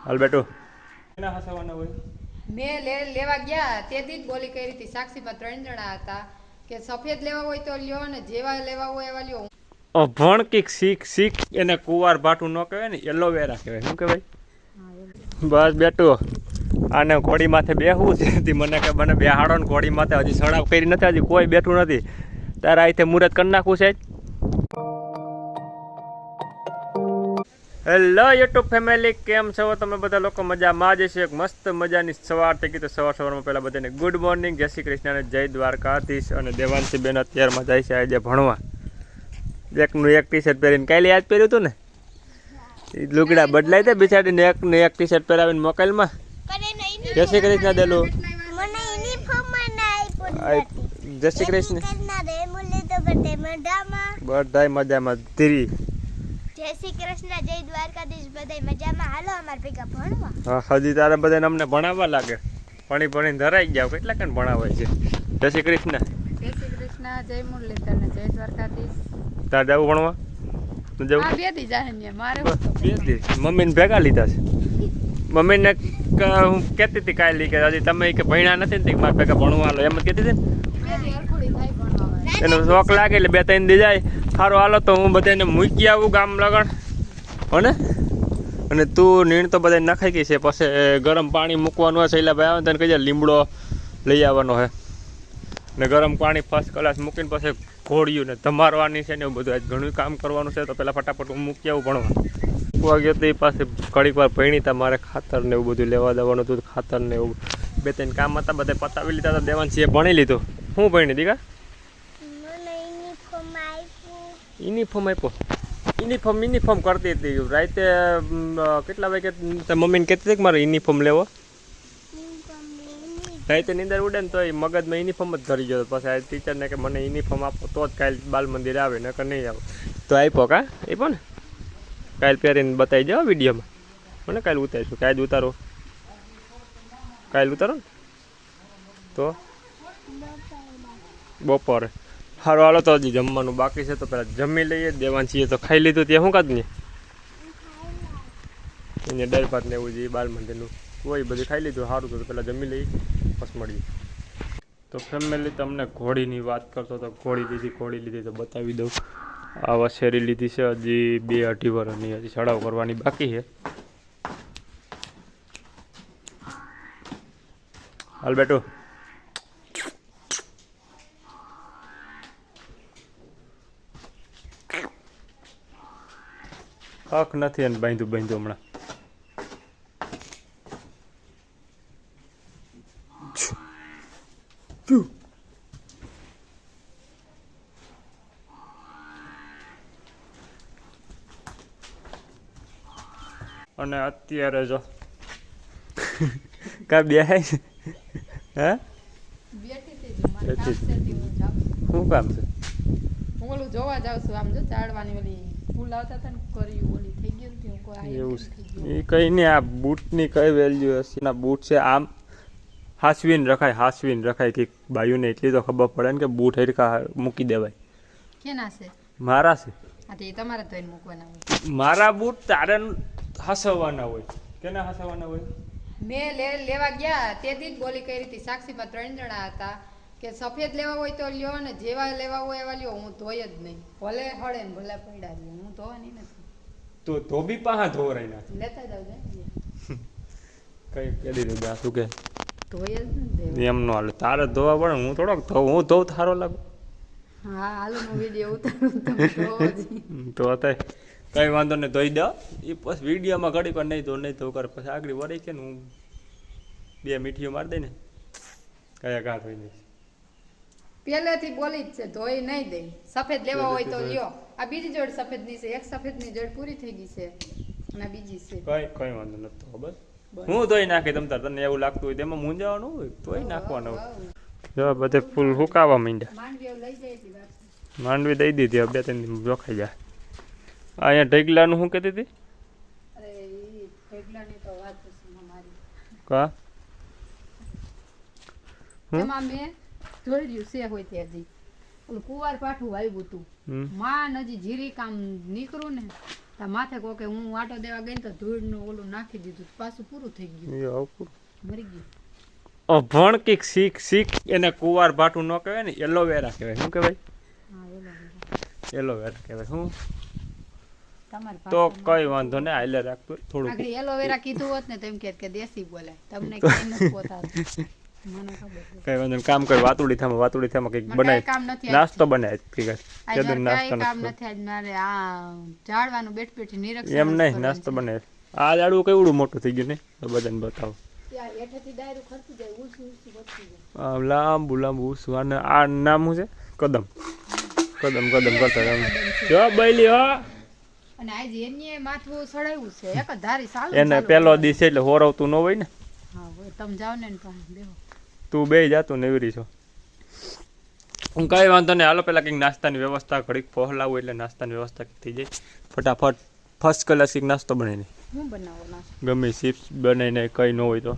હાલ બેટો એના હસવાના હોય મેં લેવા ગયા તેથી જ બોલી કરી હતી. સાક્ષીમાં 3 જણા હતા કે સફેદ લેવા હોય તો લ્યો ને જેવા લેવા હોય એવા લ્યો. અભણ કીક શીખ એને કુવાર ભાટું ન કહેવાય ને, એલોવેરા કહેવાય. શું કહેવાય? બસ બેટો આને ઘોડી માથે બેહવું છે. મને કે મને બેહાડો ને ઘોડી માથે. હજી સડાવ કરી નથી, હજી કોઈ બેઠું નથી. તારા અહીંથી મુહૂર્ત કરી નાખવું છે. હેલો યુટ્યુબ ફેમિલી, કેમ છો તમે બધા લોકો? મજામાં જ છે. એક મસ્ત મજાની સવાર થઈ ગઈ. તો સવારમાં પહેલાં બધાને ગુડ મોર્નિંગ, જય શ્રી કૃષ્ણ અને જય દ્વારકાધીશ. અને દેવાંશી બેન અત્યારમાં જાય છે આજે ભણવા. એકનું એક ટી શર્ટ પહેરીને કાલે યાદ પહેર્યું હતું ને, એ લુગડા બદલાય દે બિચારીને. એકનું એક ટી શર્ટ પહેરાવીને મોકલમાં. જય શ્રી કૃષ્ણ દેલું. જય શ્રી કૃષ્ણ. બધાય મજામાં. ધીરી જય શ્રી કૃષ્ણ, જય દ્વારકાધીશ. બધાય મજામાં. હાલો અમાર ભેગા ભણવા. હા, હજી તારે બધાને અમને ભણાવવા લાગે. ભણીને ધરાઈ ગયા. કેટલા કણ ભણાવાય છે. જય શ્રી કૃષ્ણ. જય શ્રી કૃષ્ણ, જય મુરલીધર ને જય દ્વારકાધીશ. તાર જવું ભણવા? તું જવું? હા, બે દી જાય ને મારે. બે દી મમ્મીને ભેગા લીધા છે. મમ્મીને હું કહેતી હતી કાલે કે હજી તમે કે ભણ્યા નથી ને મારે ભેગા ભણવા હાલો, એમ જ કહેતી હતી ને. એનો શોખ લાગે એટલે 2-3 દી જાય. સારું હાલો તો હું બધાને મૂકી આવું ગામ લગણ હોને. અને તું નીણ તો બધા નખાઈ ગઈ છે. પછી ગરમ પાણી મૂકવાનું હોય. શૈલાભાઈ આવે તને કહીએ લીમડો લઈ આવવાનો હોય ને ગરમ પાણી ફર્સ્ટ ક્લાસ મૂકીને પછી ઘોડિયું ને ધમારવાની છે ને એવું બધું. આજ ઘણું કામ કરવાનું છે. તો પહેલાં ફટાફટ હું મૂકી આવું ભણવા. મૂકવા ગયો તો એ પાસે ઘડીક વાર ભણી તા મારે ખાતર ને એવું બધું લેવા દેવાનું હતું. ખાતર ને એવું 2-3 કામ હતા, બધા પતાવી લીધા હતા. દેવાંશીએ ભણી લીધું. શું ભણી દીકા? યુનિફોર્મ આપ્યો. યુનિફોર્મ કરતી હતી રાતે. કેટલા વાગે મમ્મીને કહેતી હતી કે મારે યુનિફોર્મ લેવો. રાતે નીંદર ઉડે ને તો એ મગજમાં યુનિફોર્મ જ ધરી ગયો. પછી આ ટીચરને કે મને યુનિફોર્મ આપો તો જ કાલે બાલ મંદિર આવે, નકર નહીં આવે. તો આપ્યો. આપ્યો ને. કાલે પહેરીને બતાવી જાઓ વિડીયોમાં. મને કાલે ઉતારીશું. કાલે ઉતારો ને તો બપોરે. સારું હાલો તો હજી જમવાનું બાકી છે તો પહેલાં જમી લઈએ. દેવાંશીએ તો ખાઈ લીધું. ત્યાં શું કાઢ ને એને દાળ ભાત ને એવું જોઈએ બાલ મંદિરનું હોય બધું ખાઈ લીધું. સારું તો પહેલાં જમી લઈએ પછી મળીએ. તો ફેમિલી તમને ઘોડીની વાત કરતો તો ઘોડી લીધી તો બતાવી દઉં. આ વસેરી લીધી છે. હજી 2-2.5 વર્ષની. હજી ચડાવ કરવાની બાકી છે. હાલ બેટો હક નથી અને બાંધ્યું હમણાં. અને અત્યારે જો કા બે હે શું કામ છે? હું ઓલું જોવા જાઉં છું. આમ જો ચાડવાની ઓલી ફૂલ આવતા હતા ને કર્યું ઓલી થઈ ગયું ને કોઈ એવું છે. એ કઈ નહીં. આ બૂટની કઈ વેલ્યુ હશે? ના બૂટ છે આમ હાસવીને રખાય કે બાયુને એટલી તો ખબર પડે ને કે બૂટ હરકા મૂકી દેવાય. કેના છે? મારા છે. હા, તો એ તમારે તો એને મૂકવાના હોય. મારા બૂટ તારે હસવાના હોય. કેના હસવાના હોય? મેં લેવા ગયા તેથી જ બોલી કરી હતી. સાક્ષીમાં 3 જણા હતા કે સફેદ લેવા હોય તો લ્યો ને જેવા લેવા હોય એવા લ્યો. હું ધોય જ નહીં. ભલે હળે ને ભલે પડ્યા જ હું ધોવાની નથી. તો ધોબી પાહા ધોરાઈ નાખે. લેતા જાવ ને કઈ કહી દીધું દા શું કે ધોય જ નથી. એમ નો હાલે. તારે ધોવા પડે. હું થોડોક ધોઉં. હું ધોઉં સારો લાગુ. હા, હાલો હું વિડીયો ઉતારું તમે ધોવો જ. તો અત્યારે કંઈ વાંધો નહીં, ધોઈ દો. એ પછી વિડીયોમાં ઘડી પર નહીં ધોવું કરે પછી આગળ વળી કે ને હું 2 મીઠીઓ મારી દઈ ને કયા ઘા ધોઈ દઈશ. પહેલેથી બોલી જ છે ધોઈ નહીં દે. સફેદ લેવા હોય તો લ્યો. આ બીજી જોડ સફેદની છે. એક સફેદની જોડ પૂરી થઈ ગઈ છે અને બીજી છે. કઈ વાંધો નથી. ખબર હું ધોઈ નાખી. તને એવું લાગતું હોય તેમાં મૂંઝાવાનું હોય ધોઈ નાખવાનું. જો બધે ફૂલ હુકાવા માંડ્યા. માંડવી દઈ દીધી. હવે 2-3 દિન જોખાઈ જાય. અહીંયા ઢગલાનું શું કહેતી હતી? કા એમાં મેં જોઈ રહ્યું છે હોય તે હજી ઓલું કુવાર પાઠું વાવ્યું તું હમ. માં હજી જીરી કામ નીકળું ને તા માથે કોકે હું આટો દેવા ગઈ ને તો ધૂળનું ઓલું નાખી દીધું પાછું પૂરું થઈ ગયું એ આવું. મરી ગયું અભણ કઈક શીખ એને કુવાર ભાટું ન કહેવાય ને એલોવેરા કહેવાય. શું કહેવાય? હા એલો એલોવેરા કહેવાય. શું તમારે તો કઈ વાંધો નહીં, હાલે રાખતું થોડુંક. આગળ એલોવેરા કીધું હોત ને તો એમ કે દેશી બોલાય તમને કઈ નથી પોતાતું મને ખબર છે કઈ વાંધો નહીં, કામ કર. વાતુડી થામાં કંઈક મને બનાય, કાંઈ કામ નથી નાસ્તો બનાય કઈક. આજ કેદું મારે કાંઈ નાસ્તો કામ નથી. નથી આજ મારે આ ઝાડવાનું બેઠ બેઠી નિરીક્ષણ એમ નહીં, નાસ્તો બનાય. આ લાડુ કેવડું મોટું થઈ ગયું ને તો બધાને બતાવો. હેઠેથી ડાયરું ખરતી જાય ઊંચું ઊંચું વધતું જાય આ લાંબુ લાંબુ ઉસું. આને આ નામ શું છે? કદમ. કદમ કદમ કરતા રહો. જો બૈલી હો. અને આજે એને માથું સડાવ્યું છે એક જ ધારી સાલું એને ચાલુ પેલો કરવાનું. દિવસ એટલે હોરવતું ન હોય ને. હા હોય તમે જાઓ ને એની પાસે બેહો તું બે જાતું નેવરી છો. હું કઈ વાંધો નહીં, હાલો પેલા કંઈક નાસ્તાની વ્યવસ્થા ઘડીક પહોલાવું એટલે નાસ્તાની વ્યવસ્થા થઈ જાય ફટાફટ. ફર્સ્ટ ક્લાસ કંઈક નાસ્તો બનાવીને હું બનાવો નાસ્તો ગમે ચિપ્સ બનાવીને, કંઈ ન હોય તો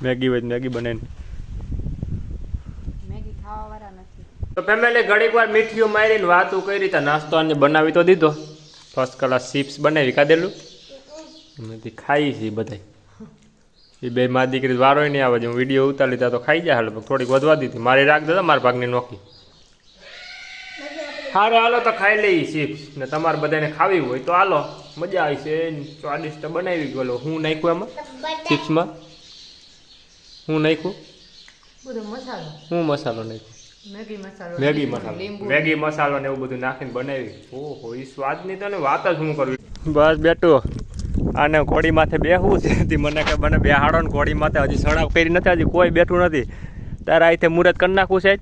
મેગી હોય તો મેગી બનાવીને. મેગી ખાવા વાળા નથી તો ફેમિલી ઘડીક વાર મીઠીઓ મારીને વાતું કરી તો નાસ્તો આને બનાવી તો દીધો. ફર્સ્ટ ક્લાસ ચિપ્સ બનાવી કાઢેલું એમાંથી ખાઈ છે બધા. એ બે મારી દીકરી વારો નહીં આવે. હું વિડીયો ઉતારી લીધા તો ખાઈ જાય. હાલો થોડીક વધવા દીધી, મારી રાખ દેતા મારા ભાગની નોખી. સારું હાલો તો ખાઈ લઈએ ચિપ્સ ને તમારે બધાને ખાવી હોય તો હાલો, મજા આવી છે. સ્વાદિષ્ટ બનાવી ગયેલો. હું નાખ્યું એમાં ચિપ્સમાં? હું નાખ્યું? બધો મસાલો હું મસાલો નાખ્યો? મેગી મસાલો મેગી મસાલો, લીંબુ મેગી મસાલો ને એવું બધું નાખીને બનાવી. ઓહો, એ સ્વાદની તને વાત જ શું કરવી. બસ બેટું આને ઘોડી માથે બેહવું છે તે મને કે મને બેહાડો ને ઘોડી માથે. હજી સડાવ કરી નથી, હજી કોઈ બેઠું નથી. તારા અહીંથી મુહૂર્ત કરી નાખવું છે.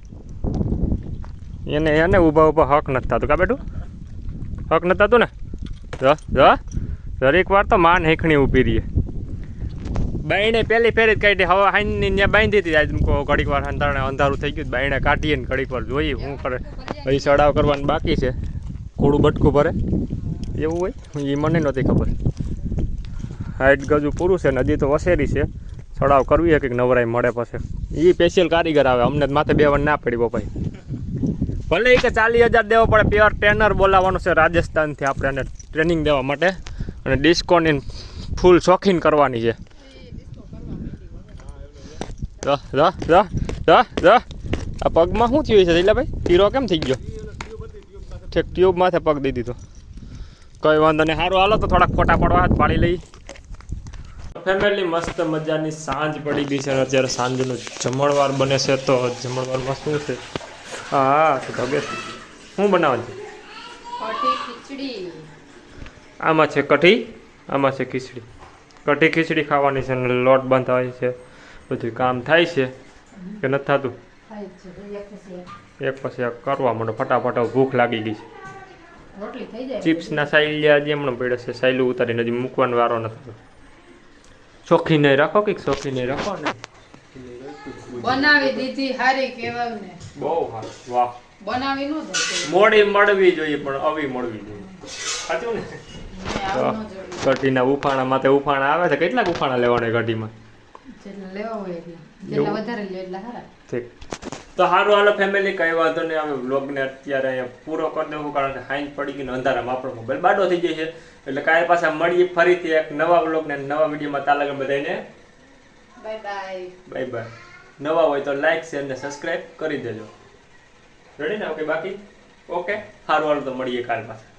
એને ઊભા ઊભા હક નથી થતું. કા બેટું હક નથી થતું ને? દરેક વાર તો માન હેખણી ઊભી રહીએ. બાયણે પહેલી ફેરી જ કાઢી. હવે હાઈની ત્યાં બાંધી હતી. આજ ઘડીક વાર અંધારું થઈ ગયું. બાયણે કાઢીએ ને ઘડીક વાર જોઈએ શું કરે. હજી સડાવ કરવાનું બાકી છે. ઘોડું બટકું ભરે એવું હોય એ મને નહોતી ખબર. હાઈટ ગજુ પૂરું છે ને હજી તો વસેરી છે. સડાવ કરવી છે કંઈક નવરાઈ મળે પછી. એ સ્પેશિયલ કારીગર આવે. અમને માથે બેવાનું ના પડી બપાઈ. ભલે એ કે 40,000 દેવો પડે. પ્યોર ટ્રેનર બોલાવવાનું છે રાજસ્થાનથી આપણે એને ટ્રેનિંગ દેવા માટે. અને ડિસ્કોની ફૂલ શોખીન કરવાની છે. આ પગમાં શું થયું છે શૈલાભાઈ? તીરો કેમ થઈ ગયો? ઠેક ટ્યુબ માથે પગ દઈ દીધો. કઈ વાંધો નહીં, સારું હાલો તો થોડાક ફોટા પડવા હાથ પાડી લઈ. ફેમિલી મસ્ત મજાની સાંજ પડી ગઈ છે અને અત્યારે સાંજનું જમણવાર બને છે. તો જમણવારમાં શું છે? હા તો ધગે શું બનાવવાનું છે? કઢી ખીચડી આમાં છે કઢી, આમાં છે ખીચડી. કઢી ખીચડી ખાવાની છે અને લોટ બાંધવાની છે. બધું કામ થાય છે કે નથી થતું? થાય છે એક પછી એક પછી એક કરવા માંડો ફટાફટ. ભૂખ લાગી ગઈ છે. રોટલી થઈ જાય. ચિપ્સના સાઈલિયા જે હમણાં પડે છે, સાઈલું ઉતારીને હજી મૂકવાનો વારો નથી. ચોખ્ખી નહીં રાખો, કંઈક ચોખ્ખી નહીં રાખો ને. બનાવી દીધી હારી કહેવાય ને. બહુ સારું, વાહ. બનાવી નો દે મોડી મળવી જોઈએ પણ આવી મળવી જોઈએ. સાચું ને? આવું ન જોઈએ. કઢીના ઉફાણા માથે ઉફાણા આવે છે. કેટલાક ઉફાણા લેવાના કઢીમાં? જેટલા લેવા હોય એટલા. જેટલા વધારે લે એટલા સારા. ઠીક. તો સારું હાલો ફેમિલી, કઈ વાંધો નહીં. હવે વ્લોગને અત્યારે અહીંયા પૂરો કરી દેવું, કારણ કે હાઈન પડી ગઈ ને અંધારામાં આપણો મોબાઈલ બાડો થઈ જાય છે. એટલે કાંઈ પાછા મળીએ ફરીથી એક નવા વ્લોગને નવા વિડીયોમાં. તાલા બધાને બાય બાય. Bye bye. નવા હોય તો લાઈક શેર ને સબસ્ક્રાઈબ કરી દેજો. રેડી ને? ઓકે બાકી ઓકે સારું હાલો તો મળીએ કાલ પાછા.